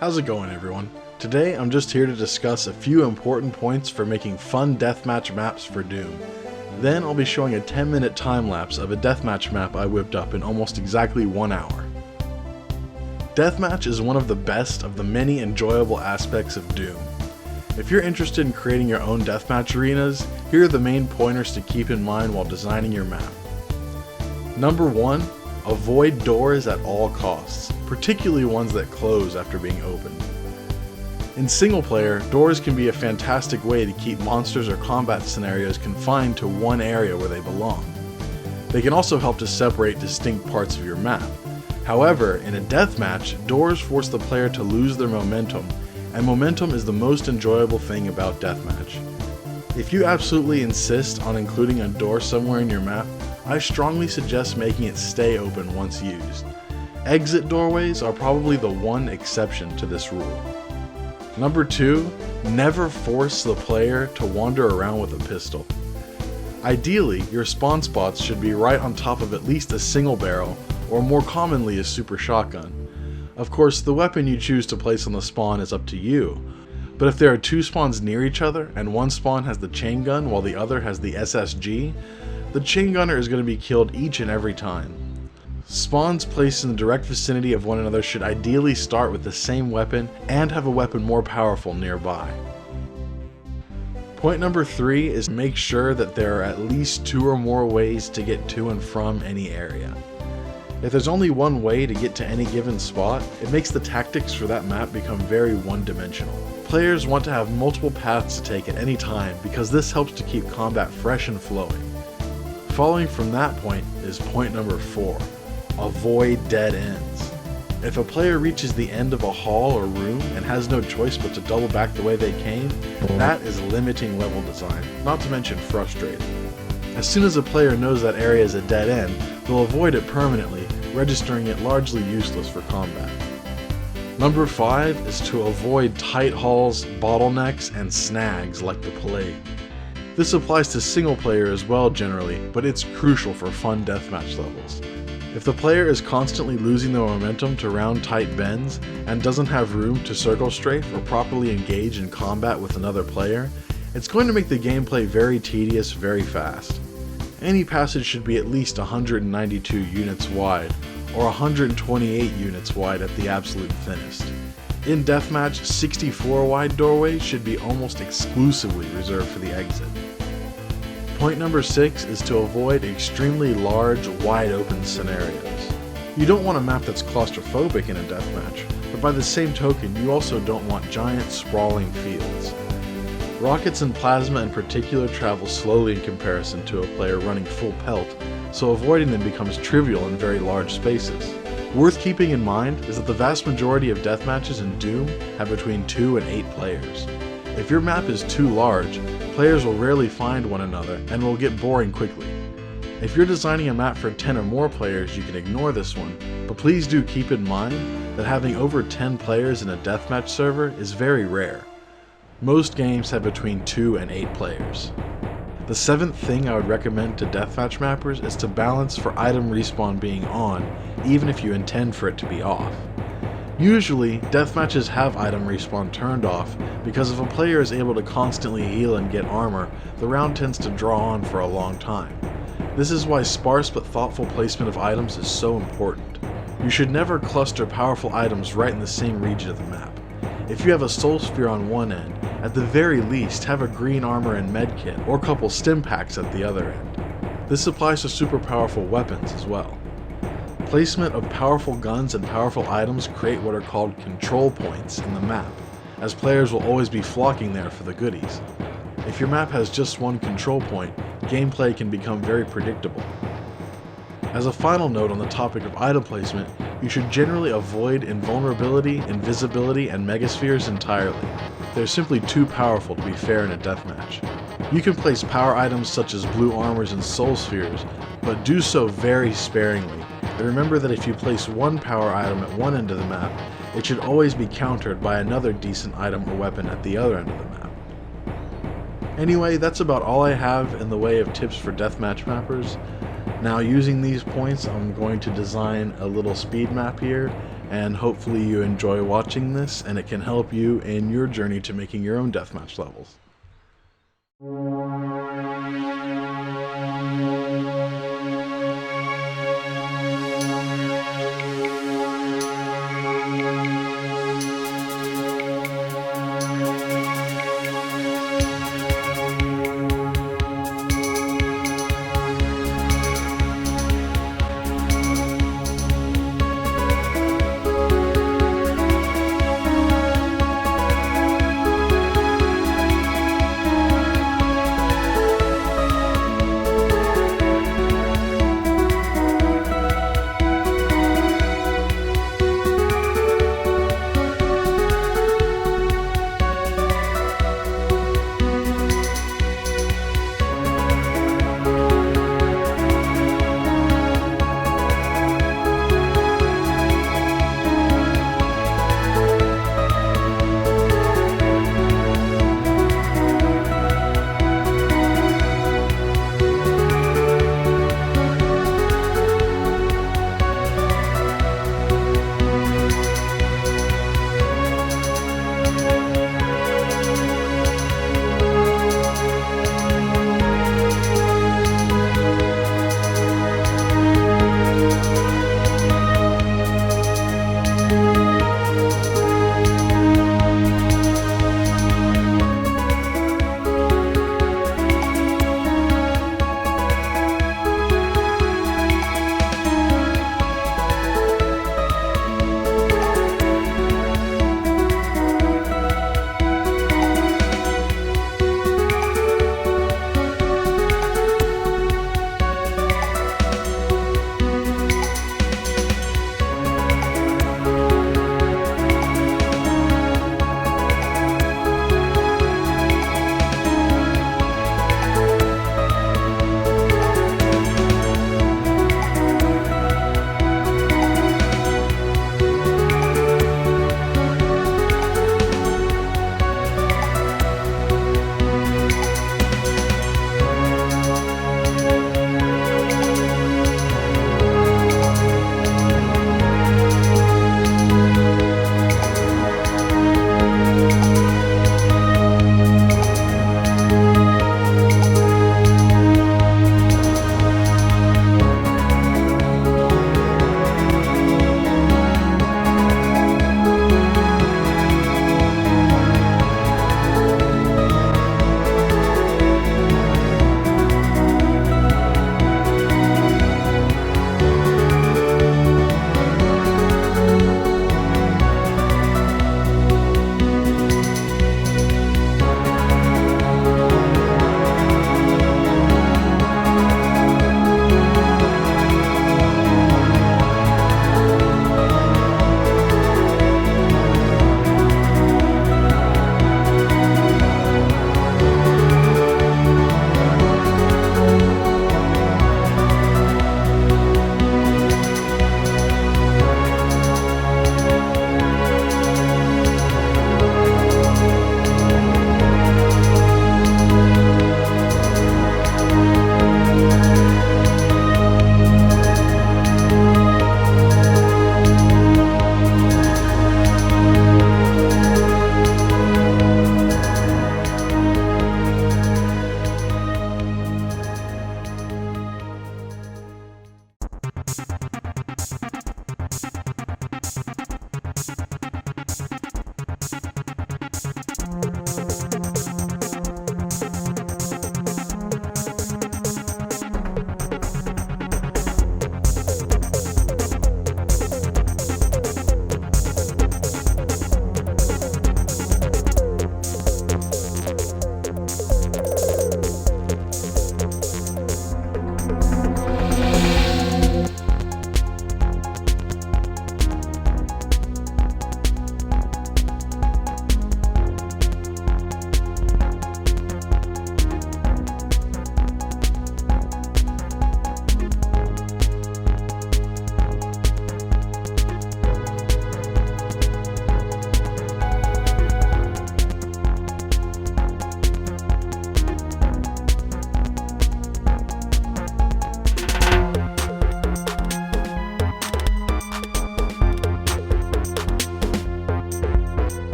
How's it going, everyone? Today I'm just here to discuss a few important points for making fun deathmatch maps for Doom. Then I'll be showing a 10-minute time lapse of a deathmatch map I whipped up in almost exactly 1 hour. Deathmatch is one of the best of the many enjoyable aspects of Doom. If you're interested in creating your own deathmatch arenas, here are the main pointers to keep in mind while designing your map. Number 1. Avoid doors at all costs, particularly ones that close after being opened. In single player, doors can be a fantastic way to keep monsters or combat scenarios confined to one area where they belong. They can also help to separate distinct parts of your map. However, in a deathmatch, doors force the player to lose their momentum, and momentum is the most enjoyable thing about deathmatch. If you absolutely insist on including a door somewhere in your map, I strongly suggest making it stay open once used. Exit doorways are probably the one exception to this rule. Number 2, never force the player to wander around with a pistol. Ideally, your spawn spots should be right on top of at least a single barrel, or more commonly a super shotgun. Of course, the weapon you choose to place on the spawn is up to you, but if there are two spawns near each other and one spawn has the chain gun while the other has the SSG, the chain gunner is going to be killed each and every time. Spawns placed in the direct vicinity of one another should ideally start with the same weapon and have a weapon more powerful nearby. Point number 3 is make sure that there are at least 2 or more ways to get to and from any area. If there's only one way to get to any given spot, it makes the tactics for that map become very one-dimensional. Players want to have multiple paths to take at any time because this helps to keep combat fresh and flowing. Following from that point is point number 4. Avoid dead ends. If a player reaches the end of a hall or room and has no choice but to double back the way they came, that is limiting level design, not to mention frustrating. As soon as a player knows that area is a dead end, they'll avoid it permanently, registering it largely useless for combat. Number 5 is to avoid tight halls, bottlenecks, and snags like the plague. This applies to single player as well generally, but it's crucial for fun deathmatch levels. If the player is constantly losing their momentum to round tight bends and doesn't have room to circle strafe or properly engage in combat with another player, it's going to make the gameplay very tedious very fast. Any passage should be at least 192 units wide, or 128 units wide at the absolute thinnest. In Deathmatch, 64 wide doorways should be almost exclusively reserved for the exit. Point number 6 is to avoid extremely large, wide open scenarios. You don't want a map that's claustrophobic in a deathmatch, but by the same token you also don't want giant, sprawling fields. Rockets and plasma in particular travel slowly in comparison to a player running full pelt, so avoiding them becomes trivial in very large spaces. Worth keeping in mind is that the vast majority of deathmatches in Doom have between 2 and 8 players. If your map is too large, players will rarely find one another and will get boring quickly. If you're designing a map for 10 or more players, you can ignore this one, but please do keep in mind that having over 10 players in a deathmatch server is very rare. Most games have between 2 and 8 players. The 7th thing I would recommend to deathmatch mappers is to balance for item respawn being on, even if you intend for it to be off. Usually, deathmatches have item respawn turned off because if a player is able to constantly heal and get armor, the round tends to draw on for a long time. This is why sparse but thoughtful placement of items is so important. You should never cluster powerful items right in the same region of the map. If you have a soul sphere on one end, at the very least have a green armor and medkit, or couple stim packs at the other end. This applies to super powerful weapons as well. Placement of powerful guns and powerful items create what are called control points in the map, as players will always be flocking there for the goodies. If your map has just one control point, gameplay can become very predictable. As a final note on the topic of item placement, you should generally avoid invulnerability, invisibility, and megaspheres entirely. They're simply too powerful to be fair in a deathmatch. You can place power items such as blue armors and soul spheres, but do so very sparingly, and remember that if you place one power item at one end of the map, it should always be countered by another decent item or weapon at the other end of the map. Anyway, that's about all I have in the way of tips for deathmatch mappers. Now, using these points, I'm going to design a little speed map here, and hopefully you enjoy watching this and it can help you in your journey to making your own deathmatch levels.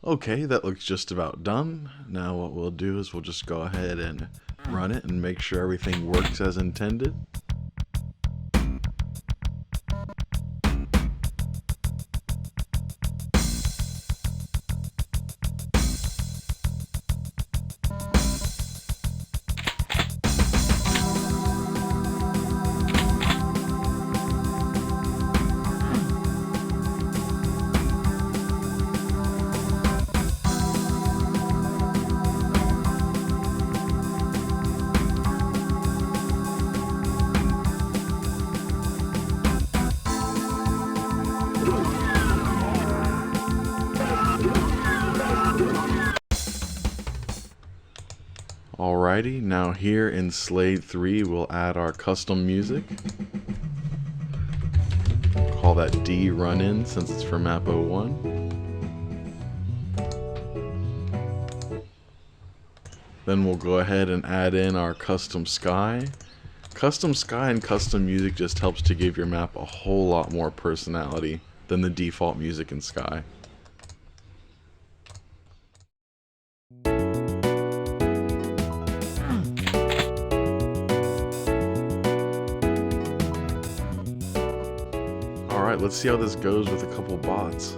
Okay, that looks just about done. Now what we'll do is we'll just go ahead and run it and make sure everything works as intended. Alrighty, now here in Slade 3 we'll add our custom music. Call that D run-in since it's for map 01. Then we'll go ahead and add in our custom sky. Custom sky and custom music just helps to give your map a whole lot more personality than the default music in sky. Alright, let's see how this goes with a couple bots.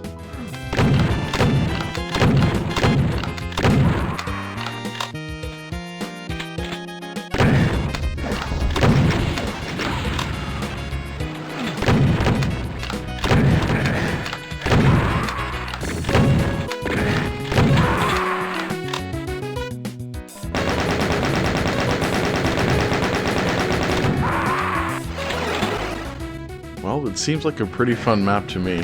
it seems like a pretty fun map to me.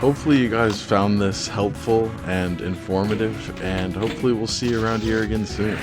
Hopefully you guys found this helpful and informative, and hopefully we'll see you around here again soon.